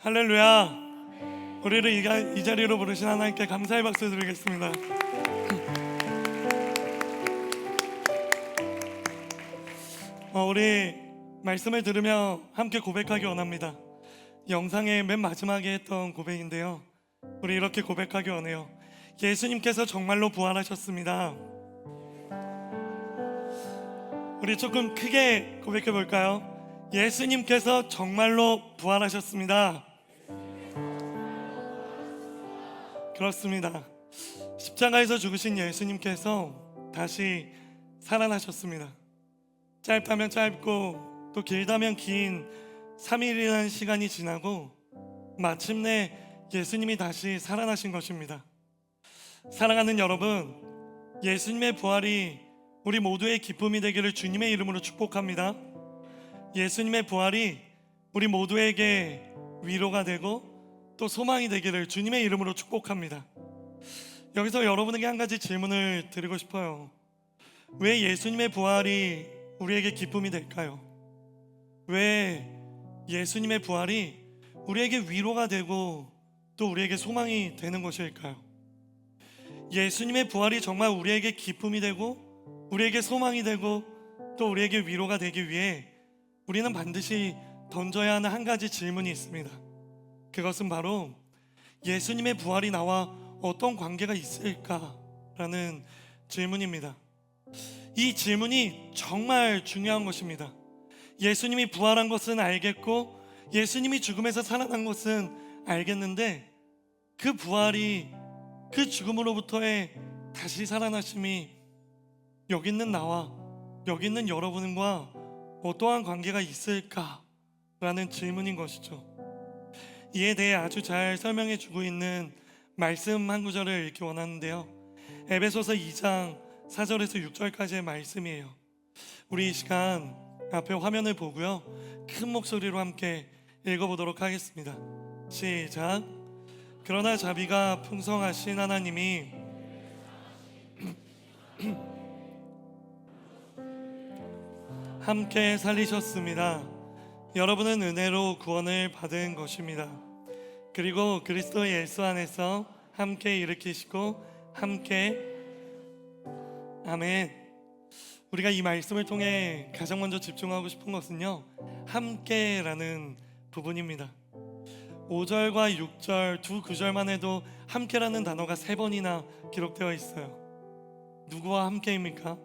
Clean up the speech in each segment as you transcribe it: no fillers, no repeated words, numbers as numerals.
할렐루야. 우리를 이 자리로 부르신 하나님께 감사의 박수 드리겠습니다. 우리 말씀을 들으며 함께 고백하기 원합니다. 영상의 맨 마지막에 했던 고백인데요, 우리 이렇게 고백하기 원해요. 예수님께서 정말로 부활하셨습니다. 우리 조금 크게 고백해 볼까요? 예수님께서 정말로 부활하셨습니다. 그렇습니다. 십자가에서 죽으신 예수님께서 다시 살아나셨습니다. 짧다면 짧고 또 길다면 긴 3일이라는 시간이 지나고 마침내 예수님이 다시 살아나신 것입니다. 사랑하는 여러분, 예수님의 부활이 우리 모두의 기쁨이 되기를 주님의 이름으로 축복합니다. 예수님의 부활이 우리 모두에게 위로가 되고 또 소망이 되기를 주님의 이름으로 축복합니다. 여기서 여러분에게 한 가지 질문을 드리고 싶어요. 왜 예수님의 부활이 우리에게 기쁨이 될까요? 왜 예수님의 부활이 우리에게 위로가 되고 또 우리에게 소망이 되는 것일까요? 예수님의 부활이 정말 우리에게 기쁨이 되고 우리에게 소망이 되고 또 우리에게 위로가 되기 위해 우리는 반드시 던져야 하는 한 가지 질문이 있습니다. 그것은 바로 예수님의 부활이 나와 어떤 관계가 있을까라는 질문입니다. 이 질문이 정말 중요한 것입니다. 예수님이 부활한 것은 알겠고 예수님이 죽음에서 살아난 것은 알겠는데, 그 부활이, 그 죽음으로부터의 다시 살아나심이 여기 있는 나와 여기 있는 여러분과 어떠한 관계가 있을까라는 질문인 것이죠. 이에 대해 아주 잘 설명해 주고 있는 말씀 한 구절을 읽기 원하는데요, 에베소서 2장 4절에서 6절까지의 말씀이에요. 우리 이 시간 앞에 화면을 보고요, 큰 목소리로 함께 읽어보도록 하겠습니다. 시작. 그러나 자비가 풍성하신 하나님이 함께 살리셨습니다. 여러분은 은혜로 구원을 받은 것입니다. 그리고 그리스도 예수 안에서 함께 일으키시고 함께, 아멘. 우리가 이 말씀을 통해 가장 먼저 집중하고 싶은 것은요, 함께라는 부분입니다. 5절과 6절 두 구절만 해도 함께라는 단어가 3번이나 기록되어 있어요. 누구와 함께입니까?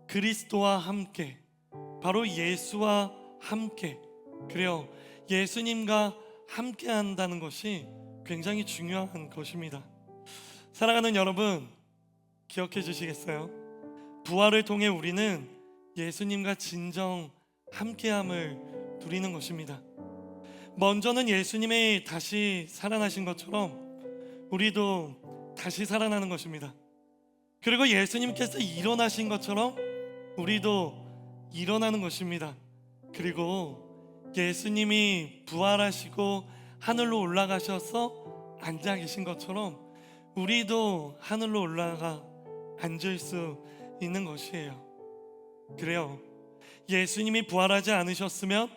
그리스도와 함께, 바로 예수와 함께. 그래요, 예수님과 함께 한다는 것이 굉장히 중요한 것입니다. 사랑하는 여러분, 기억해 주시겠어요? 부활을 통해 우리는 예수님과 진정 함께함을 누리는 것입니다. 먼저는 예수님이 다시 살아나신 것처럼 우리도 다시 살아나는 것입니다. 그리고 예수님께서 일어나신 것처럼 우리도 일어나는 것입니다. 그리고 예수님이 부활하시고 하늘로 올라가셔서 앉아 계신 것처럼 우리도 하늘로 올라가 앉을 수 있는 것이에요. 그래요, 예수님이 부활하지 않으셨으면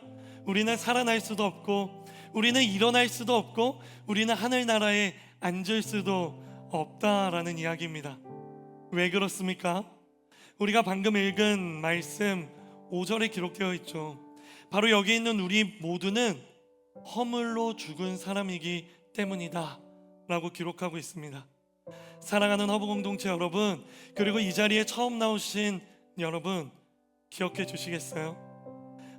우리는 살아날 수도 없고 우리는 일어날 수도 없고 우리는 하늘나라에 앉을 수도 없다라는 이야기입니다. 왜 그렇습니까? 우리가 방금 읽은 말씀 5절에 기록되어 있죠. 바로 여기 있는 우리 모두는 허물로 죽은 사람이기 때문이다 라고 기록하고 있습니다. 사랑하는 허브 공동체 여러분, 그리고 이 자리에 처음 나오신 여러분, 기억해 주시겠어요?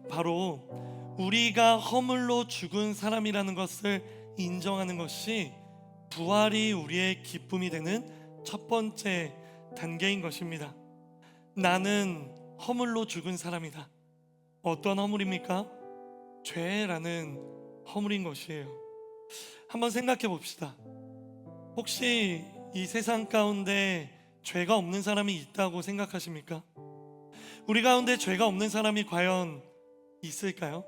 바로 우리가 허물로 죽은 사람이라는 것을 인정하는 것이 부활이 우리의 기쁨이 되는 첫 번째 단계인 것입니다. 나는 허물로 죽은 사람이다. 어떤 허물입니까? 죄라는 허물인 것이에요. 한번 생각해 봅시다. 혹시 이 세상 가운데 죄가 없는 사람이 있다고 생각하십니까? 우리 가운데 죄가 없는 사람이 과연 있을까요?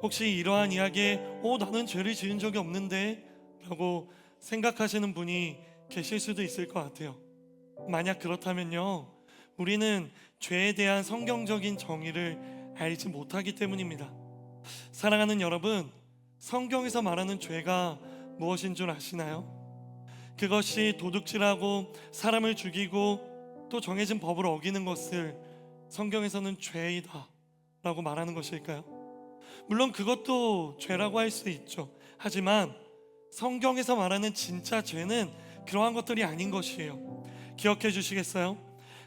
혹시 이러한 이야기에 나는 죄를 지은 적이 없는데 라고 생각하시는 분이 계실 수도 있을 것 같아요. 만약 그렇다면요, 우리는 죄에 대한 성경적인 정의를 알지 못하기 때문입니다. 사랑하는 여러분, 성경에서 말하는 죄가 무엇인 줄 아시나요? 그것이 도둑질하고 사람을 죽이고 또 정해진 법을 어기는 것을 성경에서는 죄이다 라고 말하는 것일까요? 물론 그것도 죄라고 할 수 있죠. 하지만 성경에서 말하는 진짜 죄는 그러한 것들이 아닌 것이에요. 기억해 주시겠어요?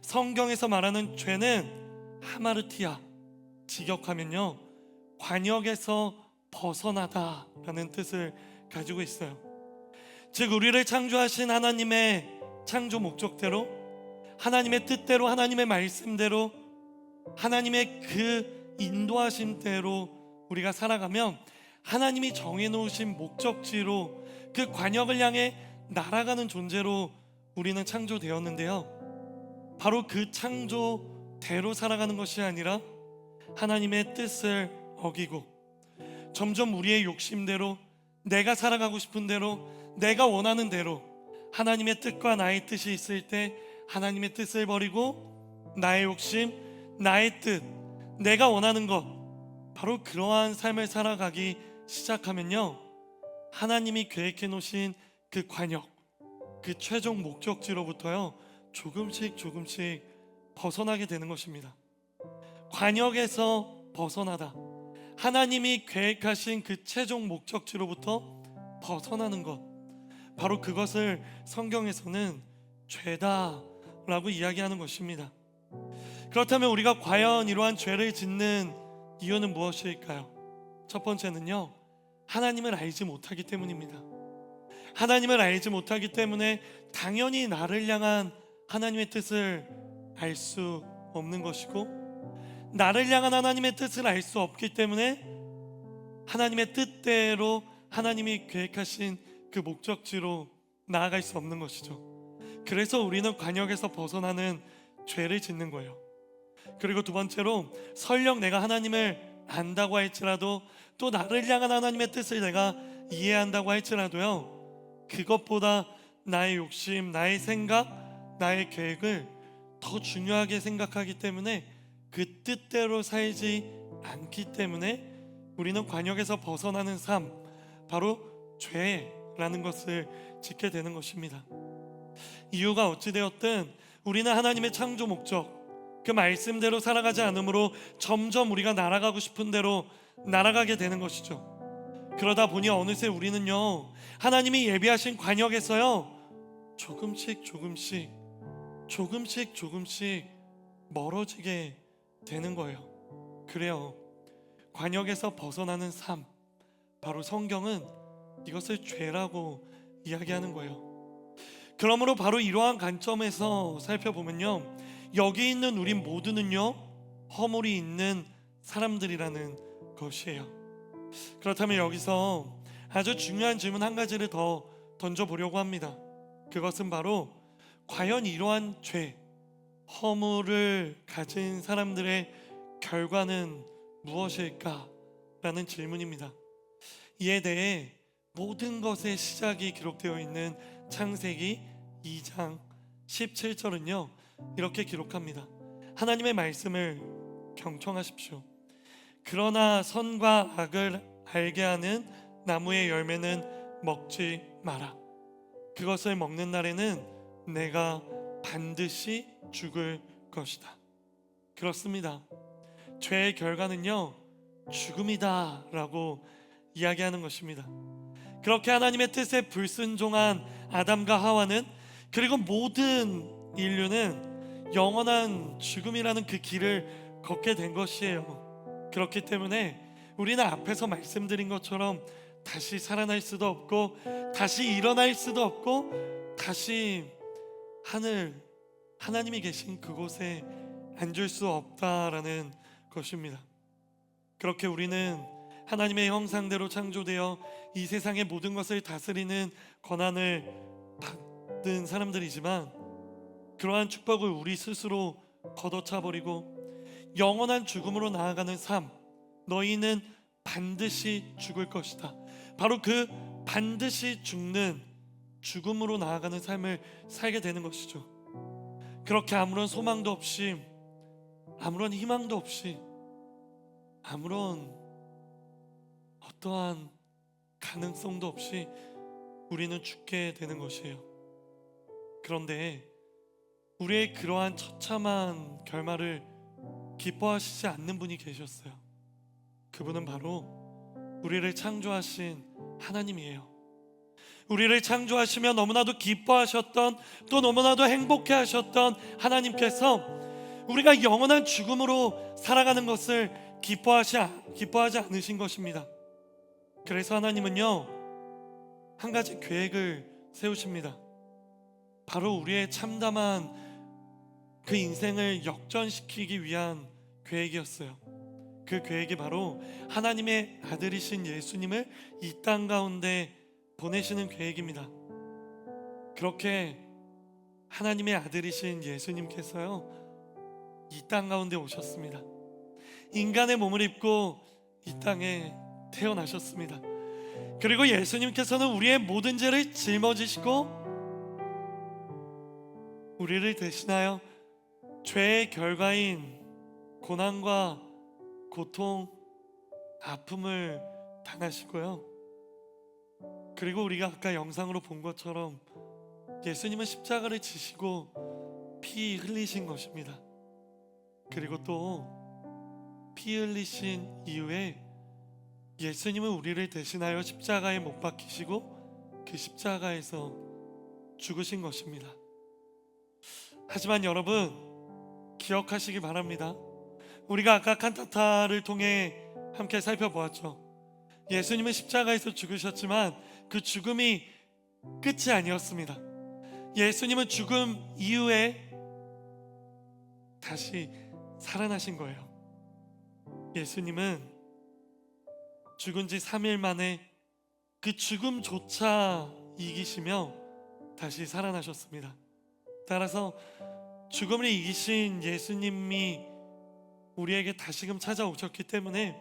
성경에서 말하는 죄는 하마르티아, 직역하면요, 관역에서 벗어나다 라는 뜻을 가지고 있어요. 즉 우리를 창조하신 하나님의 창조 목적대로, 하나님의 뜻대로, 하나님의 말씀대로, 하나님의 그 인도하심대로 우리가 살아가면 하나님이 정해놓으신 목적지로, 그 관역을 향해 날아가는 존재로 우리는 창조되었는데요, 바로 그 창조대로 살아가는 것이 아니라 하나님의 뜻을 어기고 점점 우리의 욕심대로, 내가 살아가고 싶은 대로, 내가 원하는 대로, 하나님의 뜻과 나의 뜻이 있을 때 하나님의 뜻을 버리고 나의 욕심, 나의 뜻, 내가 원하는 것, 바로 그러한 삶을 살아가기 시작하면요, 하나님이 계획해 놓으신 그 관역, 그 최종 목적지로부터요 조금씩 벗어나게 되는 것입니다. 관역에서 벗어나다, 하나님이 계획하신 그 최종 목적지로부터 벗어나는 것, 바로 그것을 성경에서는 죄다라고 이야기하는 것입니다. 그렇다면 우리가 과연 이러한 죄를 짓는 이유는 무엇일까요? 첫 번째는요, 하나님을 알지 못하기 때문입니다. 하나님을 알지 못하기 때문에 당연히 나를 향한 하나님의 뜻을 알 수 없는 것이고, 나를 향한 하나님의 뜻을 알 수 없기 때문에 하나님의 뜻대로 하나님이 계획하신 그 목적지로 나아갈 수 없는 것이죠. 그래서 우리는 관역에서 벗어나는 죄를 짓는 거예요. 그리고 두 번째로, 설령 내가 하나님을 안다고 할지라도, 또 나를 향한 하나님의 뜻을 내가 이해한다고 할지라도요, 그것보다 나의 욕심, 나의 생각, 나의 계획을 더 중요하게 생각하기 때문에 그 뜻대로 살지 않기 때문에 우리는 관역에서 벗어나는 삶, 바로 죄라는 것을 짓게 되는 것입니다. 이유가 어찌되었든 우리는 하나님의 창조 목적, 그 말씀대로 살아가지 않으므로 점점 우리가 날아가고 싶은 대로 날아가게 되는 것이죠. 그러다 보니 어느새 우리는요, 하나님이 예비하신 관역에서요 조금씩 멀어지게 되는 거예요. 그래요, 관역에서 벗어나는 삶, 바로 성경은 이것을 죄라고 이야기하는 거예요. 그러므로 바로 이러한 관점에서 살펴보면요, 여기 있는 우리 모두는요 허물이 있는 사람들이라는 것이에요. 그렇다면 여기서 아주 중요한 질문 한 가지를 더 던져보려고 합니다. 그것은 바로 과연 이러한 죄, 허물을 가진 사람들의 결과는 무엇일까? 라는 질문입니다. 이에 대해 모든 것의 시작이 기록되어 있는 창세기 2장 17절은요 이렇게 기록합니다. 하나님의 말씀을 경청하십시오. 그러나 선과 악을 알게 하는 나무의 열매는 먹지 마라. 그것을 먹는 날에는 내가 반드시 죽을 것이다. 그렇습니다. 죄의 결과는요 죽음이다 라고 이야기하는 것입니다. 그렇게 하나님의 뜻에 불순종한 아담과 하와는, 그리고 모든 인류는 영원한 죽음이라는 그 길을 걷게 된 것이에요. 그렇기 때문에 우리는 앞에서 말씀드린 것처럼 다시 살아날 수도 없고, 다시 일어날 수도 없고, 다시 하나님이 계신 그곳에 앉을 수 없다라는 것입니다. 그렇게 우리는 하나님의 형상대로 창조되어 이 세상의 모든 것을 다스리는 권한을 받은 사람들이지만, 그러한 축복을 우리 스스로 걷어차버리고 영원한 죽음으로 나아가는 삶, 너희는 반드시 죽을 것이다, 바로 그 반드시 죽는 죽음으로 나아가는 삶을 살게 되는 것이죠. 그렇게 아무런 소망도 없이, 아무런 희망도 없이, 아무런 어떠한 가능성도 없이 우리는 죽게 되는 것이에요. 그런데 우리의 그러한 처참한 결말을 기뻐하시지 않는 분이 계셨어요. 그분은 바로 우리를 창조하신 하나님이에요. 우리를 창조하시며 너무나도 기뻐하셨던, 또 너무나도 행복해 하셨던 하나님께서 우리가 영원한 죽음으로 살아가는 것을 기뻐하지 않으신 것입니다. 그래서 하나님은요, 한 가지 계획을 세우십니다. 바로 우리의 참담한 그 인생을 역전시키기 위한 계획이었어요. 그 계획이 바로 하나님의 아들이신 예수님을 이 땅 가운데 보내시는 계획입니다. 그렇게 하나님의 아들이신 예수님께서요, 이 땅 가운데 오셨습니다. 인간의 몸을 입고 이 땅에 태어나셨습니다. 그리고 예수님께서는 우리의 모든 죄를 짊어지시고 우리를 대신하여 죄의 결과인 고난과 고통, 아픔을 당하시고요, 그리고 우리가 아까 영상으로 본 것처럼 예수님은 십자가를 지시고 피 흘리신 것입니다. 그리고 또 피 흘리신 이후에 예수님은 우리를 대신하여 십자가에 못 박히시고 그 십자가에서 죽으신 것입니다. 하지만 여러분, 기억하시기 바랍니다. 우리가 아까 칸타타를 통해 함께 살펴보았죠. 예수님은 십자가에서 죽으셨지만 그 죽음이 끝이 아니었습니다. 예수님은 죽음 이후에 다시 살아나신 거예요. 예수님은 죽은 지 3일 만에 그 죽음조차 이기시며 다시 살아나셨습니다. 따라서 죽음을 이기신 예수님이 우리에게 다시금 찾아오셨기 때문에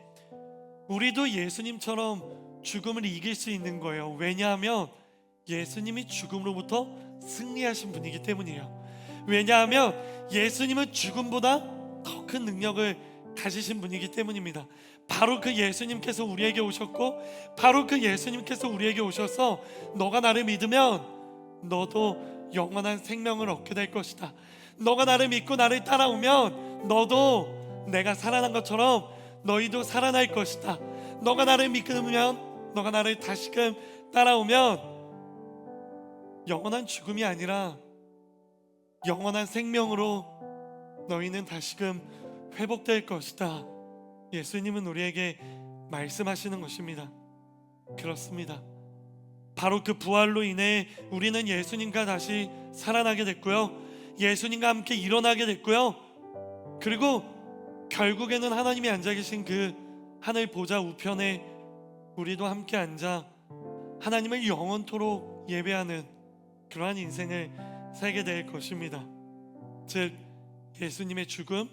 우리도 예수님처럼 죽음을 이길 수 있는 거예요. 왜냐하면 예수님이 죽음으로부터 승리하신 분이기 때문이에요. 왜냐하면 예수님은 죽음보다 더 큰 능력을 가지신 분이기 때문입니다. 바로 그 예수님께서 우리에게 오셨고, 바로 그 예수님께서 우리에게 오셔서 너가 나를 믿으면 너도 영원한 생명을 얻게 될 것이다. 너가 나를 믿고 나를 따라오면 너도 내가 살아난 것처럼 너희도 살아날 것이다. 너가 나를 믿으면, 너가 나를 다시금 따라오면 영원한 죽음이 아니라 영원한 생명으로 너희는 다시금 회복될 것이다. 예수님은 우리에게 말씀하시는 것입니다. 그렇습니다. 바로 그 부활로 인해 우리는 예수님과 다시 살아나게 됐고요, 예수님과 함께 일어나게 됐고요, 그리고 결국에는 하나님이 앉아 계신 그 하늘 보좌 우편에 우리도 함께 앉아 하나님을 영원토록 예배하는 그러한 인생을 살게 될 것입니다. 즉, 예수님의 죽음,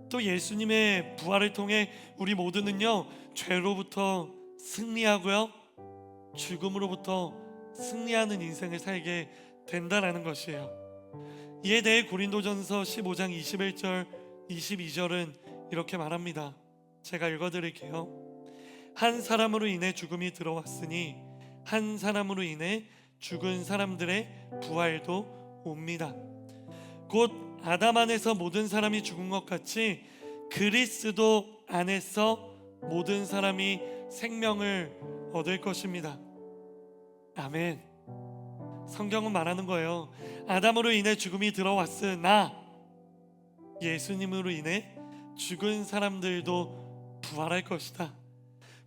또 예수님의 부활을 통해 우리 모두는요, 죄로부터 승리하고요, 죽음으로부터 승리하는 인생을 살게 된다라는 것이에요. 이에 대해 고린도전서 15장 21절 22절은 이렇게 말합니다. 제가 읽어드릴게요. 한 사람으로 인해 죽음이 들어왔으니 한 사람으로 인해 죽은 사람들의 부활도 옵니다. 곧 아담 안에서 모든 사람이 죽은 것 같이 그리스도 안에서 모든 사람이 생명을 얻을 것입니다. 아멘. 성경은 말하는 거예요. 아담으로 인해 죽음이 들어왔으나 예수님으로 인해 죽은 사람들도 부활할 것이다.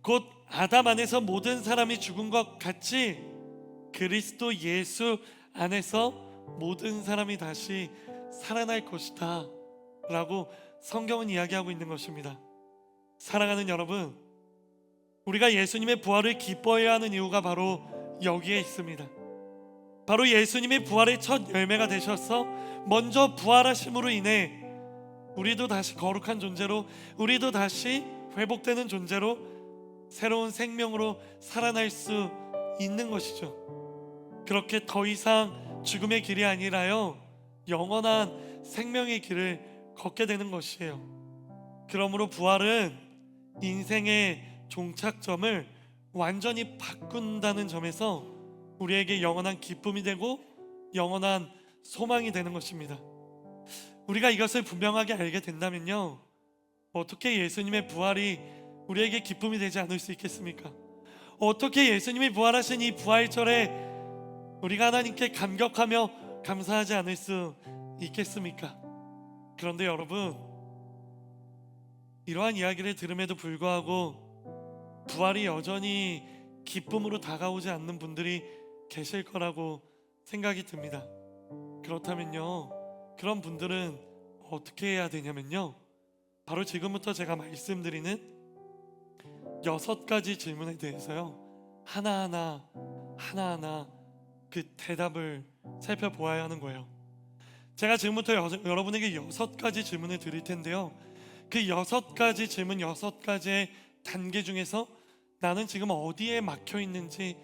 곧 아담 안에서 모든 사람이 죽은 것 같이 그리스도 예수 안에서 모든 사람이 다시 살아날 것이다 라고 성경은 이야기하고 있는 것입니다. 사랑하는 여러분, 우리가 예수님의 부활을 기뻐해야 하는 이유가 바로 여기에 있습니다. 바로 예수님이 부활의 첫 열매가 되셔서 먼저 부활하심으로 인해 우리도 다시 거룩한 존재로, 우리도 다시 회복되는 존재로 새로운 생명으로 살아날 수 있는 것이죠. 그렇게 더 이상 죽음의 길이 아니라요, 영원한 생명의 길을 걷게 되는 것이에요. 그러므로 부활은 인생의 종착점을 완전히 바꾼다는 점에서 우리에게 영원한 기쁨이 되고 영원한 소망이 되는 것입니다. 우리가 이것을 분명하게 알게 된다면요, 어떻게 예수님의 부활이 우리에게 기쁨이 되지 않을 수 있겠습니까? 어떻게 예수님이 부활하신 이 부활절에 우리가 하나님께 감격하며 감사하지 않을 수 있겠습니까? 그런데 여러분, 이러한 이야기를 들음에도 불구하고 부활이 여전히 기쁨으로 다가오지 않는 분들이 계실 거라고 생각이 듭니다. 그렇다면요, 그런 분들은 어떻게 해야 되냐면요, 바로 지금부터 제가 말씀드리는 6가지 질문에 대해서요, 하나하나 그 대답을 살펴보아야 하는 거예요. 제가 지금부터 여러분에게 6가지 질문을 드릴 텐데요, 그 6가지 질문, 6가지의 단계 중에서 나는 지금 어디에 막혀 있는지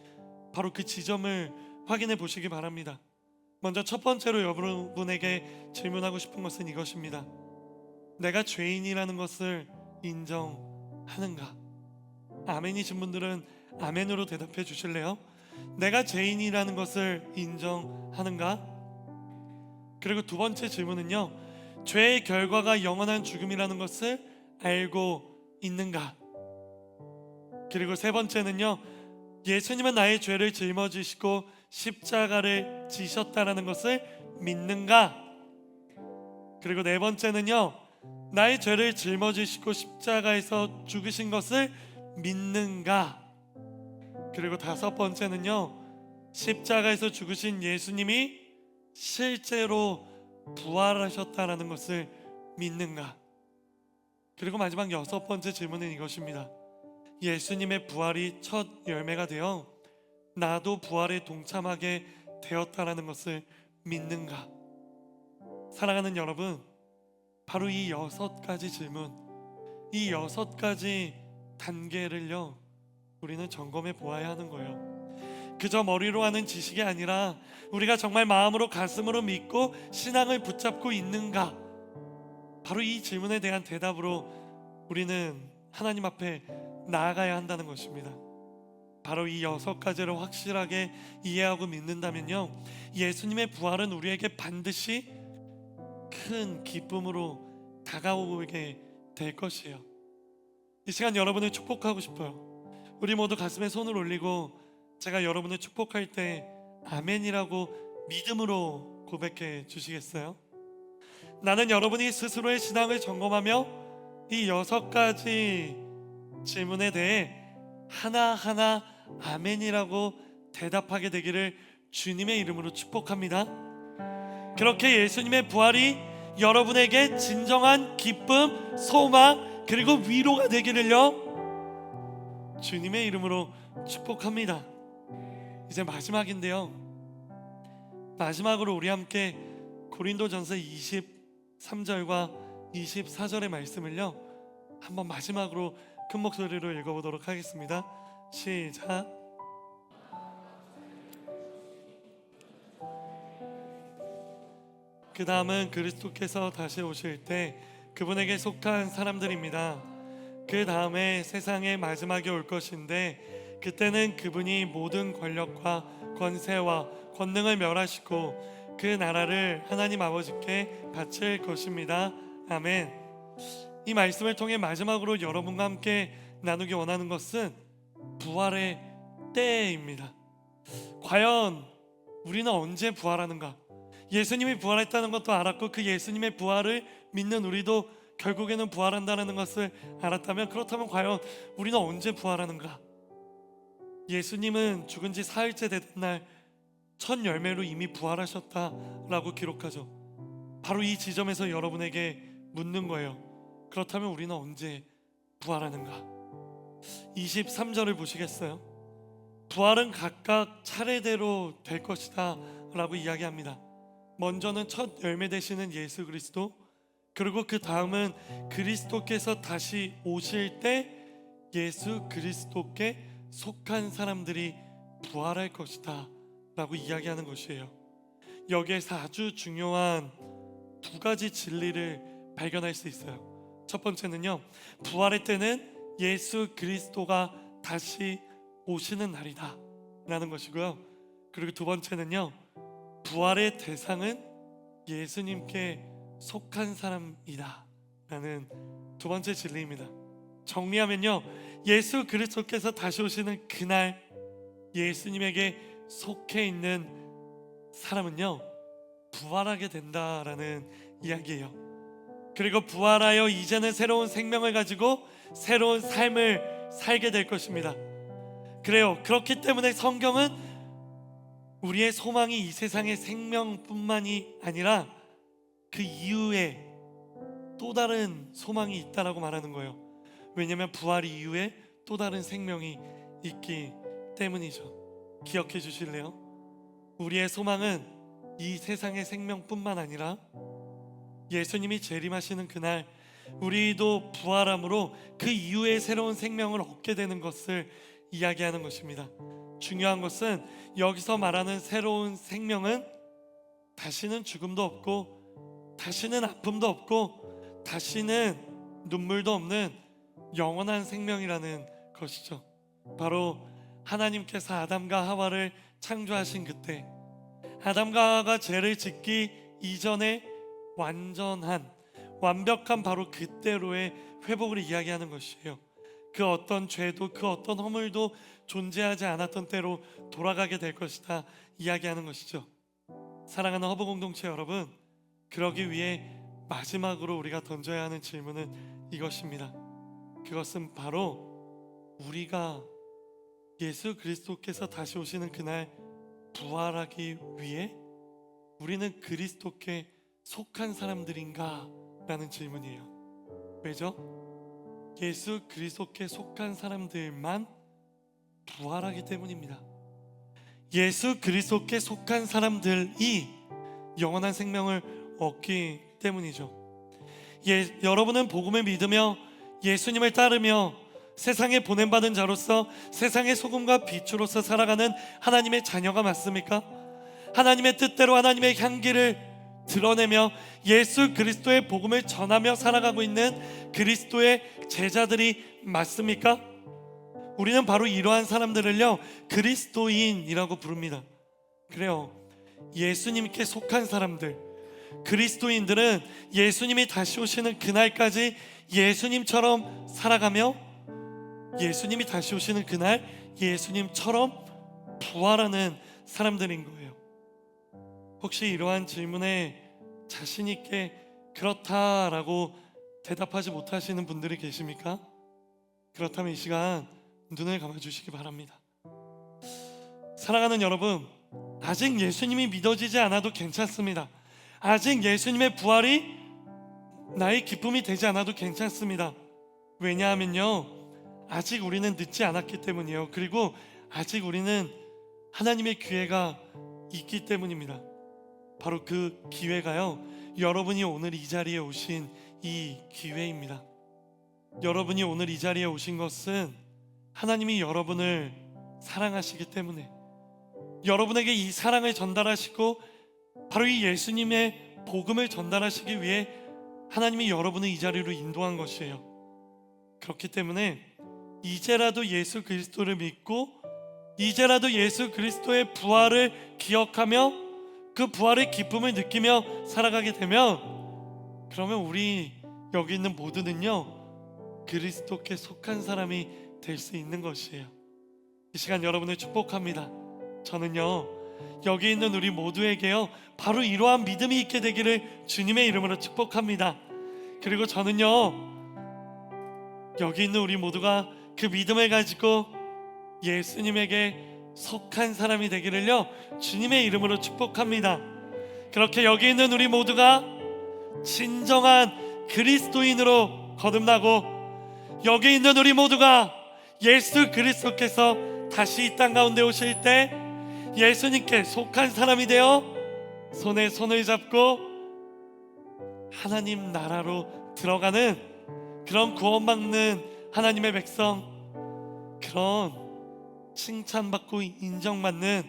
바로 그 지점을 확인해 보시기 바랍니다. 먼저 첫 번째로 여러분에게 질문하고 싶은 것은 이것입니다. 내가 죄인이라는 것을 인정하는가? 아멘이신 분들은 아멘으로 대답해 주실래요? 내가 죄인이라는 것을 인정하는가? 그리고 두 번째 질문은요, 죄의 결과가 영원한 죽음이라는 것을 알고 있는가? 그리고 세 번째는요, 예수님은 나의 죄를 짊어지시고 십자가를 지셨다라는 것을 믿는가? 그리고 네 번째는요, 나의 죄를 짊어지시고 십자가에서 죽으신 것을 믿는가? 그리고 다섯 번째는요, 십자가에서 죽으신 예수님이 실제로 부활하셨다라는 것을 믿는가? 그리고 마지막 6번째 질문은 이것입니다. 예수님의 부활이 첫 열매가 되어 나도 부활에 동참하게 되었다라는 것을 믿는가? 사랑하는 여러분, 바로 이 6가지 질문, 이 6가지 단계를요, 우리는 점검해 보아야 하는 거예요. 그저 머리로 하는 지식이 아니라 우리가 정말 마음으로, 가슴으로 믿고 신앙을 붙잡고 있는가? 바로 이 질문에 대한 대답으로 우리는 하나님 앞에 나아가야 한다는 것입니다. 바로 이 6가지를 확실하게 이해하고 믿는다면요, 예수님의 부활은 우리에게 반드시 큰 기쁨으로 다가오게 될 것이에요. 이 시간 여러분을 축복하고 싶어요. 우리 모두 가슴에 손을 올리고 제가 여러분을 축복할 때 아멘이라고 믿음으로 고백해 주시겠어요? 나는 여러분이 스스로의 신앙을 점검하며 이 6가지 질문에 대해 하나하나 아멘이라고 대답하게 되기를 주님의 이름으로 축복합니다. 그렇게 예수님의 부활이 여러분에게 진정한 기쁨, 소망, 그리고 위로가 되기를요, 주님의 이름으로 축복합니다. 이제 마지막인데요, 마지막으로 우리 함께 고린도전서 23절과 24절의 말씀을요, 한번 마지막으로 큰 목소리로 읽어보도록 하겠습니다. 시작. 그 다음은 그리스도께서 다시 오실 때 그분에게 속한 사람들입니다. 그 다음에 세상의 마지막이 올 것인데 그때는 그분이 모든 권력과 권세와 권능을 멸하시고 그 나라를 하나님 아버지께 바칠 것입니다. 아멘. 이 말씀을 통해 마지막으로 여러분과 함께 나누기 원하는 것은 부활의 때입니다. 과연 우리는 언제 부활하는가? 예수님이 부활했다는 것도 알았고 그 예수님의 부활을 믿는 우리도 결국에는 부활한다는 것을 알았다면, 그렇다면 과연 우리는 언제 부활하는가? 예수님은 죽은 지 사흘째 되던 날 첫 열매로 이미 부활하셨다라고 기록하죠. 바로 이 지점에서 여러분에게 묻는 거예요. 그렇다면 우리는 언제 부활하는가? 23절을 보시겠어요? 부활은 각각 차례대로 될 것이다 라고 이야기합니다. 먼저는 첫 열매 되시는 예수 그리스도, 그리고 그 다음은 그리스도께서 다시 오실 때 예수 그리스도께 속한 사람들이 부활할 것이다 라고 이야기하는 것이에요. 여기에서 아주 중요한 2가지 진리를 발견할 수 있어요. 첫 번째는요, 부활의 때는 예수 그리스도가 다시 오시는 날이다 라는 것이고요. 그리고 두 번째는요, 부활의 대상은 예수님께 속한 사람이다 라는 두 번째 진리입니다. 정리하면요, 예수 그리스도께서 다시 오시는 그날 예수님에게 속해 있는 사람은요 부활하게 된다라는 이야기예요. 그리고 부활하여 이제는 새로운 생명을 가지고 새로운 삶을 살게 될 것입니다. 그래요. 그렇기 때문에 성경은 우리의 소망이 이 세상의 생명뿐만이 아니라 그 이후에 또 다른 소망이 있다라고 말하는 거예요. 왜냐하면 부활 이후에 또 다른 생명이 있기 때문이죠. 기억해 주실래요? 우리의 소망은 이 세상의 생명뿐만 아니라 예수님이 재림하시는 그날 우리도 부활함으로 그 이후에 새로운 생명을 얻게 되는 것을 이야기하는 것입니다. 중요한 것은 여기서 말하는 새로운 생명은 다시는 죽음도 없고 다시는 아픔도 없고 다시는 눈물도 없는 영원한 생명이라는 것이죠. 바로 하나님께서 아담과 하와를 창조하신 그때, 아담과 하와가 죄를 짓기 이전에 완벽한 바로 그때로의 회복을 이야기하는 것이에요. 그 어떤 죄도 그 어떤 허물도 존재하지 않았던 때로 돌아가게 될 것이다 이야기하는 것이죠. 사랑하는 허브 공동체 여러분, 그러기 위해 마지막으로 우리가 던져야 하는 질문은 이것입니다. 그것은 바로 우리가 예수 그리스도께서 다시 오시는 그날 부활하기 위해 우리는 그리스도께 속한 사람들인가? 라는 질문이에요. 왜죠? 예수 그리스도께 속한 사람들만 부활하기 때문입니다. 예수 그리스도께 속한 사람들이 영원한 생명을 얻기 때문이죠. 여러분은 복음을 믿으며 예수님을 따르며 세상에 보냄받은 자로서 세상의 소금과 빛으로서 살아가는 하나님의 자녀가 맞습니까? 하나님의 뜻대로 하나님의 향기를 드러내며 예수 그리스도의 복음을 전하며 살아가고 있는 그리스도의 제자들이 맞습니까? 우리는 바로 이러한 사람들을요 그리스도인이라고 부릅니다. 그래요, 예수님께 속한 사람들, 그리스도인들은 예수님이 다시 오시는 그날까지 예수님처럼 살아가며 예수님이 다시 오시는 그날 예수님처럼 부활하는 사람들인 거예요. 혹시 이러한 질문에 자신 있게 그렇다라고 대답하지 못하시는 분들이 계십니까? 그렇다면 이 시간 눈을 감아주시기 바랍니다. 사랑하는 여러분, 아직 예수님이 믿어지지 않아도 괜찮습니다. 아직 예수님의 부활이 나의 기쁨이 되지 않아도 괜찮습니다. 왜냐하면요, 아직 우리는 늦지 않았기 때문이에요. 그리고 아직 우리는 하나님의 기회가 있기 때문입니다. 바로 그 기회가요, 여러분이 오늘 이 자리에 오신 이 기회입니다. 여러분이 오늘 이 자리에 오신 것은 하나님이 여러분을 사랑하시기 때문에, 여러분에게 이 사랑을 전달하시고 바로 이 예수님의 복음을 전달하시기 위해 하나님이 여러분을 이 자리로 인도한 것이에요. 그렇기 때문에 이제라도 예수 그리스도를 믿고 이제라도 예수 그리스도의 부활을 기억하며 그 부활의 기쁨을 느끼며 살아가게 되면, 그러면 우리 여기 있는 모두는요 그리스도께 속한 사람이 될 수 있는 것이에요. 이 시간 여러분을 축복합니다. 저는요 여기 있는 우리 모두에게요 바로 이러한 믿음이 있게 되기를 주님의 이름으로 축복합니다. 그리고 저는요 여기 있는 우리 모두가 그 믿음을 가지고 예수님에게 속한 사람이 되기를요 주님의 이름으로 축복합니다. 그렇게 여기 있는 우리 모두가 진정한 그리스도인으로 거듭나고 여기 있는 우리 모두가 예수 그리스도께서 다시 이 땅 가운데 오실 때 예수님께 속한 사람이 되어 손에 손을 잡고 하나님 나라로 들어가는 그런 구원받는 하나님의 백성, 그런 칭찬받고 인정받는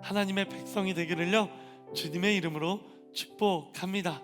하나님의 백성이 되기를요 주님의 이름으로 축복합니다.